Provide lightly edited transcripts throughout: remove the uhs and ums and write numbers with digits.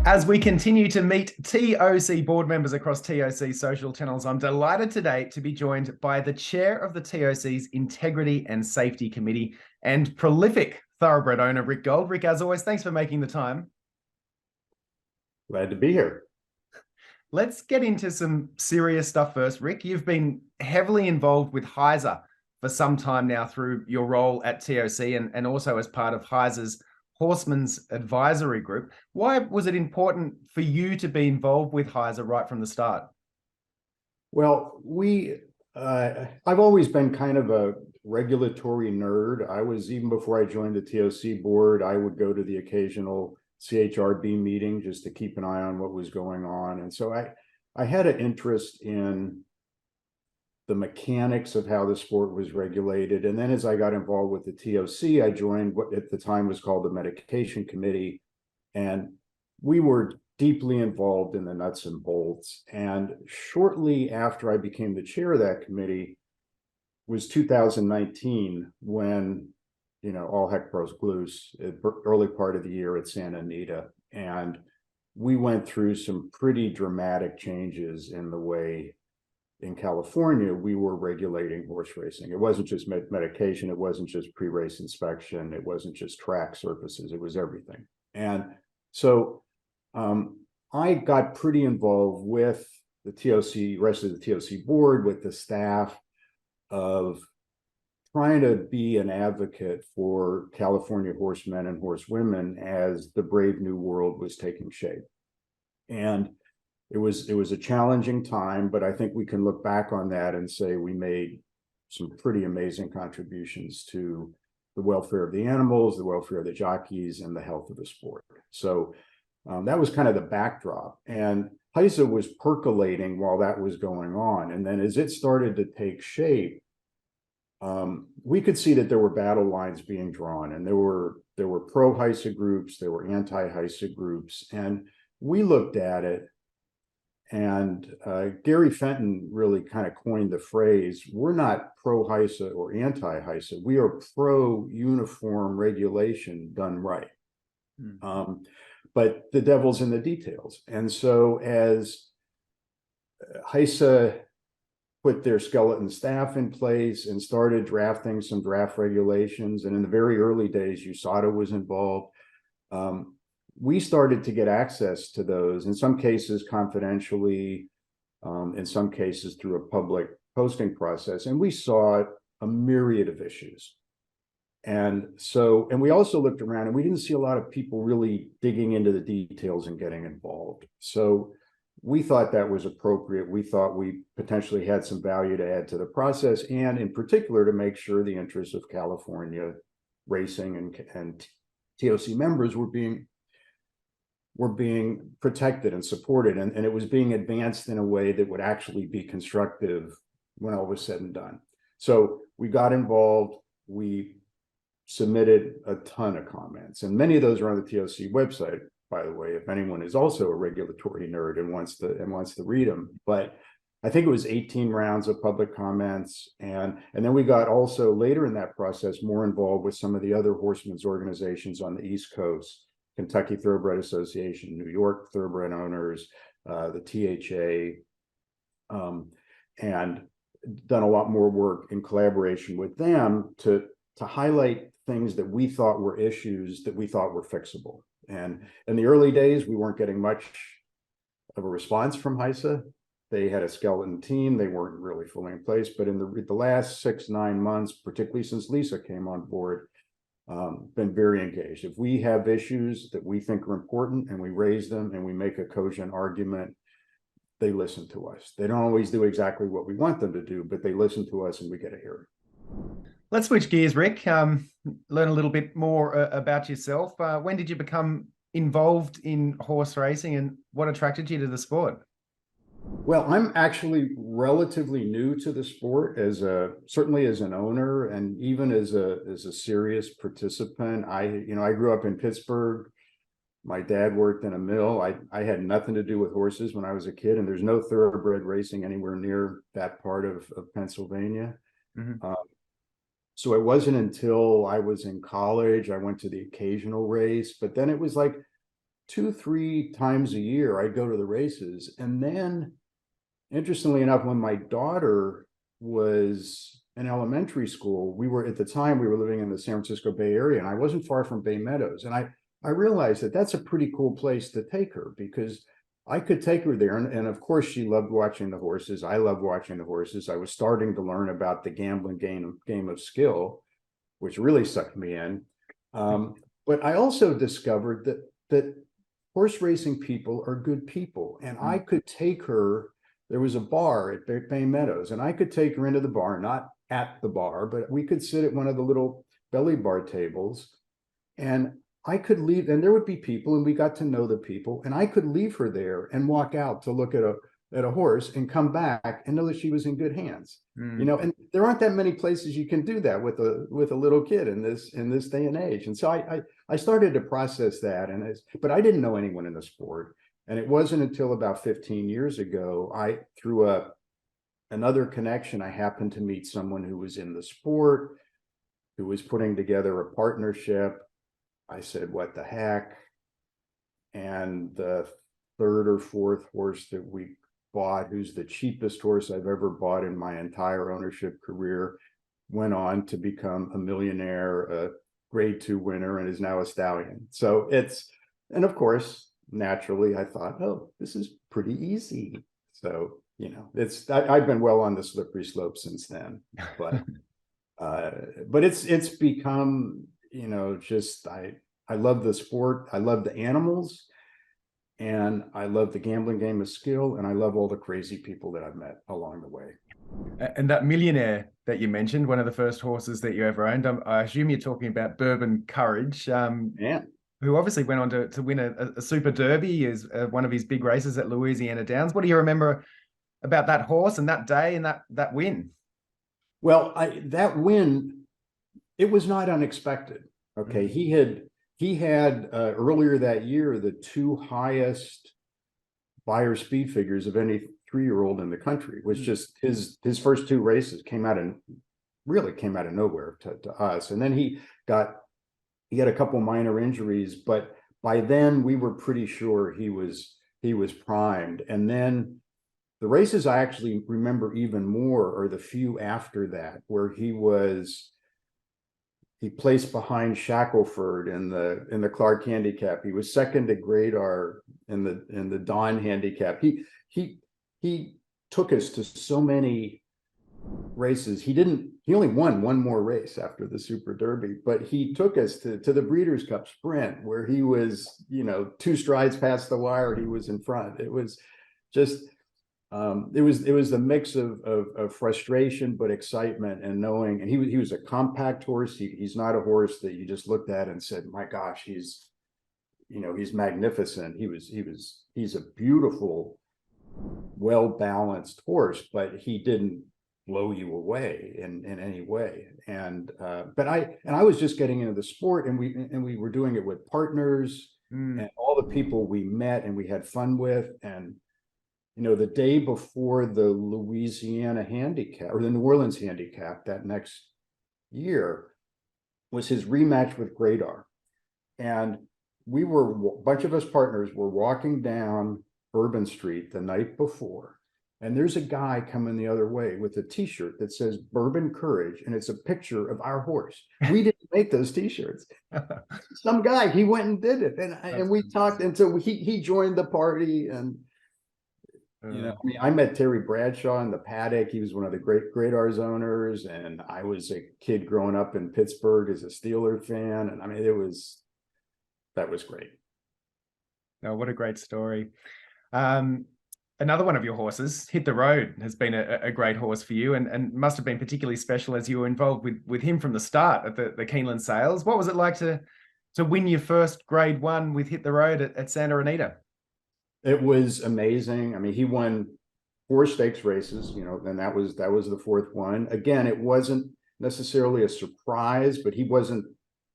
As we continue to meet TOC board members across TOC social channels, I'm delighted today to be joined by the chair of the TOC's Integrity and Safety Committee and prolific thoroughbred owner, Rick Gold. Rick, as always, thanks for making the time. Glad to be here. Let's get into some serious stuff first. Rick, you've been heavily involved with HISA for some time now through your role at TOC and also as part of HISA's Horsemen's advisory group. Why was it important for you to be involved with HISA right from the start? Well, I've always been kind of a regulatory nerd. Even before I joined the TOC board, I would go to the occasional CHRB meeting just to keep an eye on what was going on. And so I had an interest in the mechanics of how the sport was regulated. And then as I got involved with the TOC, I joined what at the time was called the Medication Committee. And we were deeply involved in the nuts and bolts. And shortly after I became the chair of that committee was 2019 when, all heck broke loose at early part of the year at Santa Anita. And we went through some pretty dramatic changes in the way in California we were regulating horse racing. It wasn't just medication, it wasn't just pre-race inspection, it wasn't just track surfaces, it was everything. And so I got pretty involved with the TOC, rest of the TOC board, with the staff of trying to be an advocate for California horsemen and horsewomen as the brave new world was taking shape. And it was a challenging time, but I think we can look back on that and say we made some pretty amazing contributions to the welfare of the animals, the welfare of the jockeys, and the health of the sport. So that was kind of the backdrop. And HISA was percolating while that was going on. And then as it started to take shape, we could see that there were battle lines being drawn, and there were pro-HISA groups, there were anti-HISA groups, and we looked at it. And Gary Fenton really kind of coined the phrase, we're not pro-HISA or anti-HISA, we are pro-uniform regulation done right. But the devil's in the details. And so as HISA put their skeleton staff in place and started drafting some draft regulations, and in the very early days, USADA was involved, we started to get access to those, in some cases confidentially, in some cases through a public posting process. And we saw a myriad of issues. And we also looked around and we didn't see a lot of people really digging into the details and getting involved. So we thought that was appropriate. We thought we potentially had some value to add to the process, and in particular to make sure the interests of California racing and TOC members were being protected and supported, and it was being advanced in a way that would actually be constructive when all was said and done. So we got involved, we submitted a ton of comments, and many of those are on the TOC website, by the way, if anyone is also a regulatory nerd and wants to read them. But I think it was 18 rounds of public comments, and then we got also later in that process more involved with some of the other horsemen's organizations on the East Coast, Kentucky Thoroughbred Association, New York Thoroughbred Owners, the THA, and done a lot more work in collaboration with them to highlight things that we thought were issues that we thought were fixable. And in the early days, we weren't getting much of a response from HISA. They had a skeleton team. They weren't really fully in place. But in the last 6-9 months, particularly since Lisa came on board, been very engaged. If we have issues that we think are important and we raise them and we make a cogent argument, they listen to us. They don't always do exactly what we want them to do, but they listen to us and we get a hearing. Let's switch gears, Rick. Learn a little bit more about yourself. When did you become involved in horse racing, and what attracted you to the sport? Well, I'm actually relatively new to the sport, certainly as an owner and even as a serious participant. I grew up in Pittsburgh. My dad worked in a mill. I had nothing to do with horses when I was a kid, and there's no thoroughbred racing anywhere near that part of Pennsylvania. Mm-hmm. So it wasn't until I was in college, I went to the occasional race, but then it was like 2, 3 times a year, I'd go to the races. And then, interestingly enough, when my daughter was in elementary school, we were living in the San Francisco Bay Area, and I wasn't far from Bay Meadows. And I realized that that's a pretty cool place to take her, because I could take her there. And of course, she loved watching the horses. I loved watching the horses. I was starting to learn about the gambling game of skill, which really sucked me in. But I also discovered that horse racing people are good people. And I could take her. There was a bar at Bay Meadows, and I could take her into the bar, not at the bar, but we could sit at one of the little belly bar tables, and I could leave, and there would be people, and we got to know the people, and I could leave her there and walk out to look at a horse and come back and know that she was in good hands. You know, and there aren't that many places you can do that with a little kid in this day and age. And so I started to process that, but I didn't know anyone in the sport. And it wasn't until about 15 years ago, through another connection, I happened to meet someone who was in the sport, who was putting together a partnership. I said, what the heck? And the third or fourth horse that we bought, who's the cheapest horse I've ever bought in my entire ownership career, went on to become a millionaire, a grade 2 winner, and is now a stallion. So and of course, naturally, I thought, oh, this is pretty easy. So, you know, I've been well on the slippery slope since then, but it's become, you know, just, I love the sport. I love the animals, and I love the gambling game of skill. And I love all the crazy people that I've met along the way. And that millionaire that you mentioned, one of the first horses that you ever owned, I assume you're talking about Bourbon Courage. Yeah. Who obviously went on to win a Super Derby, is one of his big races at Louisiana Downs. What do you remember about that horse and that day and that win? Well, that win, it was not unexpected. Okay, he had earlier that year the 2 highest buyer speed figures of any 3-year-old in the country. Was just his first 2 races came out of nowhere to us, and then he had a couple minor injuries, but by then we were pretty sure he was primed. And then the races I actually remember even more are the few after that, where he placed behind Shackelford in the Clark handicap. He was second to Gradar in the Dawn handicap. He took us to so many races. He only won one more race after the Super Derby, but he took us to the Breeders' Cup Sprint, where he was, you know, 2 strides past the wire, he was in front. It was just it was the mix of frustration but excitement, and knowing, and he was a compact horse. He's not a horse that you just looked at and said, my gosh, he's magnificent. He's a beautiful, well-balanced horse, but he didn't blow you away in any way. And but I was just getting into the sport, and we were doing it with partners and all the people we met and we had fun with. And you know, the day before the Louisiana handicap, or the New Orleans handicap that next year, was his rematch with Gradar. And a bunch of us partners were walking down Bourbon Street the night before, and there's a guy coming the other way with a t-shirt that says Bourbon Courage, and it's a picture of our horse. We didn't make those t-shirts. Some guy, he went and did it. And we talked, and so he joined the party. And you know, I mean, I met Terry Bradshaw in the paddock. He was one of the great Gradar's owners, and I was a kid growing up in Pittsburgh as a Steeler fan. And I mean, that was great. Oh, what a great story. Another one of your horses, Hit the Road, has been a great horse for you, and must have been particularly special as you were involved with him from the start at the Keeneland sales. What was it like to win your first grade 1 with Hit the Road at Santa Anita? It was amazing. I mean, he won 4 stakes races, you know, and that was the 4th one. Again, it wasn't necessarily a surprise, but he wasn't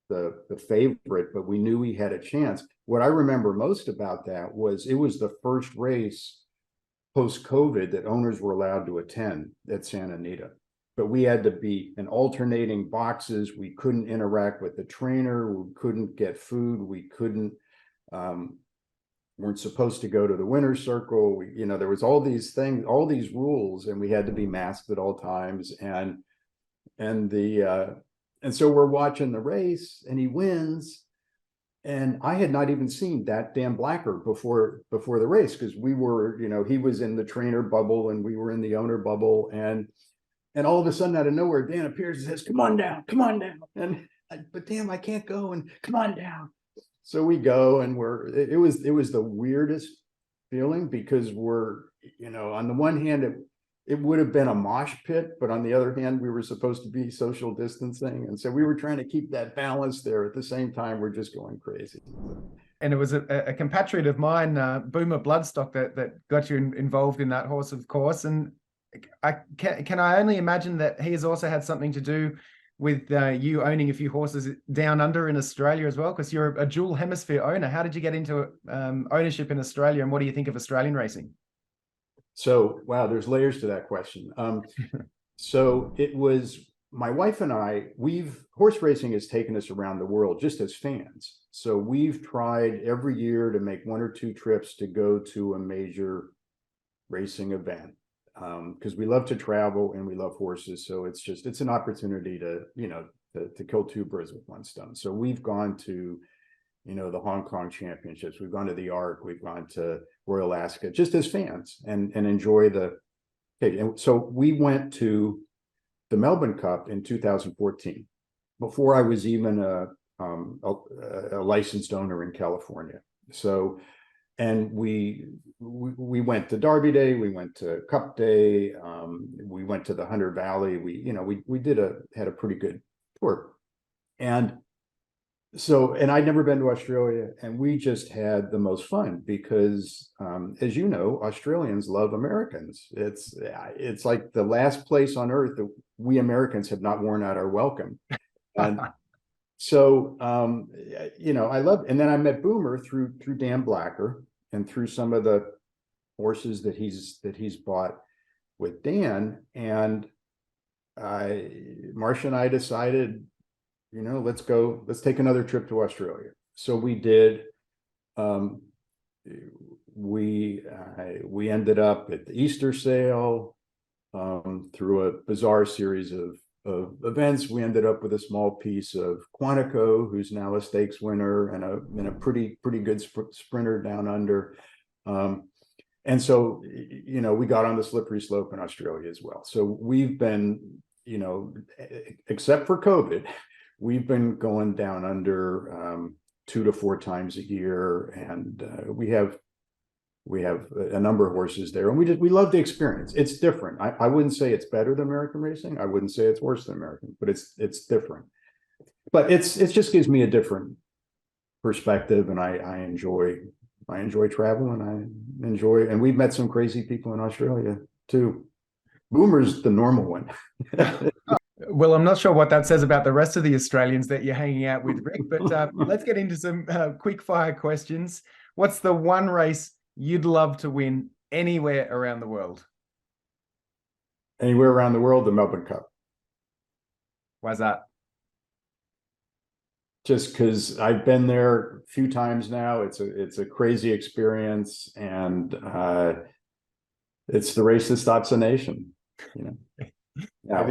the favorite, but we knew he had a chance. What I remember most about that was it was the first race post-COVID that owners were allowed to attend at Santa Anita. But we had to be in alternating boxes. We couldn't interact with the trainer. We couldn't get food. We couldn't weren't supposed to go to the winner's circle. There was all these things, all these rules, and we had to be masked at all times. And so we're watching the race, and he wins. And I had not even seen that Dan Blacker before the race, because we were, he was in the trainer bubble and we were in the owner bubble. And all of a sudden, out of nowhere, Dan appears and says, come on down. But damn, I can't go, and come on down. So we go, and it was the weirdest feeling, because we're, on the one hand, it would have been a mosh pit, but on the other hand, we were supposed to be social distancing. And so we were trying to keep that balance there. At the same time, we're just going crazy. And it was a compatriot of mine, Boomer Bloodstock, that got you involved in that horse, of course. And can I only imagine that he has also had something to do with you owning a few horses down under in Australia as well, because you're a dual hemisphere owner. How did you get into ownership in Australia, and what do you think of Australian racing? So, wow, there's layers to that question. So it was my wife and I, horse racing has taken us around the world just as fans. So we've tried every year to make 1 or 2 trips to go to a major racing event, because we love to travel and we love horses. So it's an opportunity to kill 2 birds with 1 stone. So we've gone to, the Hong Kong championships, we've gone to the Arc, we've gone to Royal Ascot, just as fans, and enjoy and so we went to the Melbourne Cup in 2014, before I was even a licensed owner in California. So, and we went to Derby Day, we went to Cup Day, we went to the Hunter Valley. We had a pretty good tour. And so, and I'd never been to Australia, and we just had the most fun, because, as you know, Australians love Americans. It's like the last place on earth that we Americans have not worn out our welcome. And so, I love, and then I met Boomer through Dan Blacker, and through some of the horses that he's bought with Dan. And Marcia and I decided, let's take another trip to Australia. So we did. We ended up at the Easter sale, through a bizarre series of events. We ended up with a small piece of Quantico, who's now a stakes winner and a pretty good sprinter down under. And so, we got on the slippery slope in Australia as well. So we've been, except for COVID, we've been going down under 2 to 4 times a year, and we have a number of horses there, and we love the experience. It's different. I wouldn't say it's better than American racing. I wouldn't say it's worse than American, but it's different. But it just gives me a different perspective, and I enjoy travel, and we've met some crazy people in Australia too. Boomer's the normal one. Well, I'm not sure what that says about the rest of the Australians that you're hanging out with, Rick, but let's get into some quick fire questions. What's the one race you'd love to win anywhere around the world? Anywhere around the world, the Melbourne Cup. Why's that? Just because I've been there a few times now. It's a crazy experience, and it's the race that stops a nation. I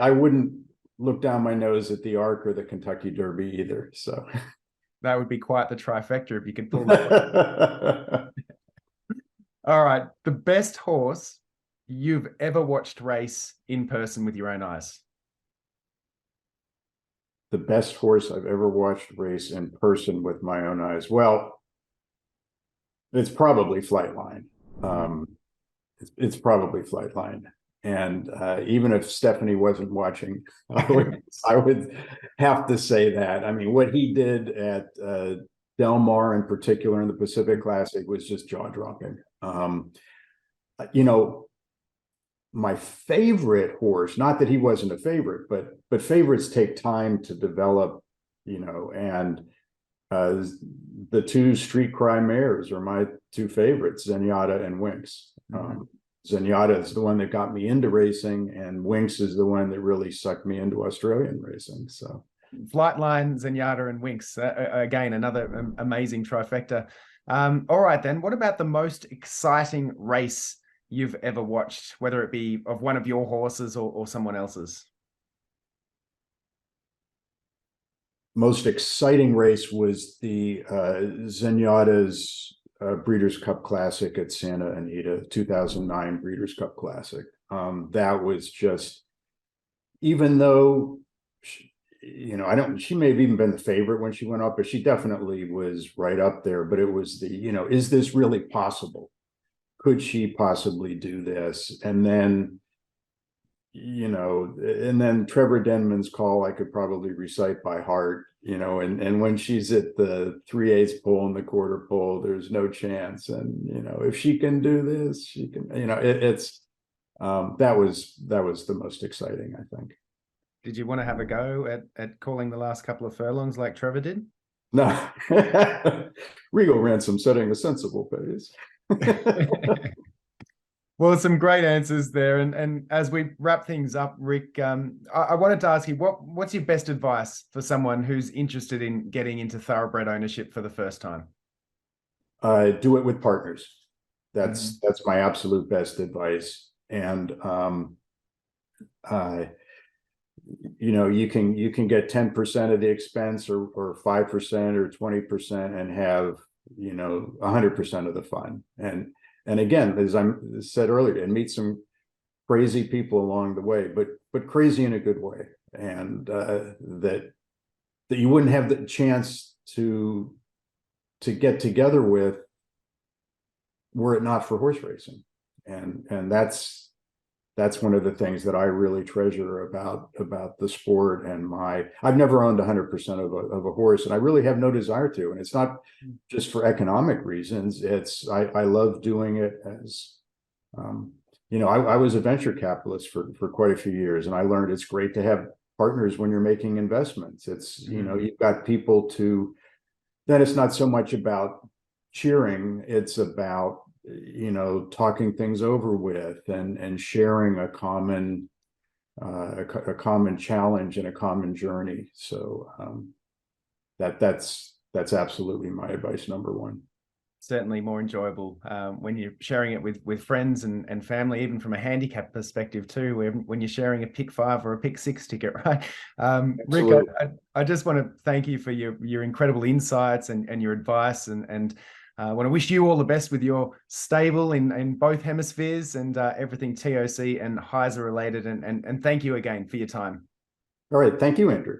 wouldn't look down my nose at the Arc or the Kentucky Derby either. So that would be quite the trifecta if you could pull that. All right, the best horse you've ever watched race in person with your own eyes. The best horse I've ever watched race in person with my own eyes. Well, it's probably Flightline. It's probably Flightline. And even if Stephanie wasn't watching, I would have to say that. I mean, what he did at Del Mar in particular in the Pacific Classic was just jaw-dropping. My favorite horse, not that he wasn't a favorite, but favorites take time to develop, and the 2 Street Cry mares are my 2 favorites, Zenyatta and Winx. Zenyatta is the one that got me into racing, and Winx is the one that really sucked me into Australian racing. So Flightline, Zenyatta, and Winx. Again, another amazing trifecta. All right, then. What about the most exciting race you've ever watched, whether it be of one of your horses or someone else's? Most exciting race was the Zenyatta's Breeders' Cup Classic at Santa Anita, 2009 Breeders' Cup Classic. That was just, even though she may have even been the favorite when she went up, but she definitely was right up there. But it was is this really possible? Could she possibly do this? And then, Trevor Denman's call, I could probably recite by heart, and when she's at the 3/8 pole and the quarter pole, there's no chance. And, if she can do this, she can, that was the most exciting, I think. Did you want to have a go at calling the last couple of furlongs like Trevor did? No. Regal Ransom setting a sensible pace. Well, some great answers there. And as we wrap things up, Rick, I wanted to ask you, what's your best advice for someone who's interested in getting into thoroughbred ownership for the first time? Do it with partners. That's my absolute best advice. And you can get 10% of the expense or 5% or 20% and have 100% of the fun. And again, as I said earlier, and meet some crazy people along the way, but crazy in a good way. And that you wouldn't have the chance to get together with were it not for horse racing. And that's one of the things that I really treasure about the sport. And I've never owned 100% of a horse, and I really have no desire to. And it's not just for economic reasons. I love doing it as, I was a venture capitalist for quite a few years, and I learned it's great to have partners when you're making investments. It's, you've got people then it's not so much about cheering, it's about talking things over with and sharing a common challenge and a common journey. So that's absolutely my advice number one. Certainly more enjoyable when you're sharing it with friends and family, even from a handicap perspective too, when you're sharing a pick 5 or a pick 6 ticket, right? Rick, I just want to thank you for your incredible insights and your advice, and I want to wish you all the best with your stable in both hemispheres and everything TOC and HISA related. And thank you again for your time. All right. Thank you, Andrew.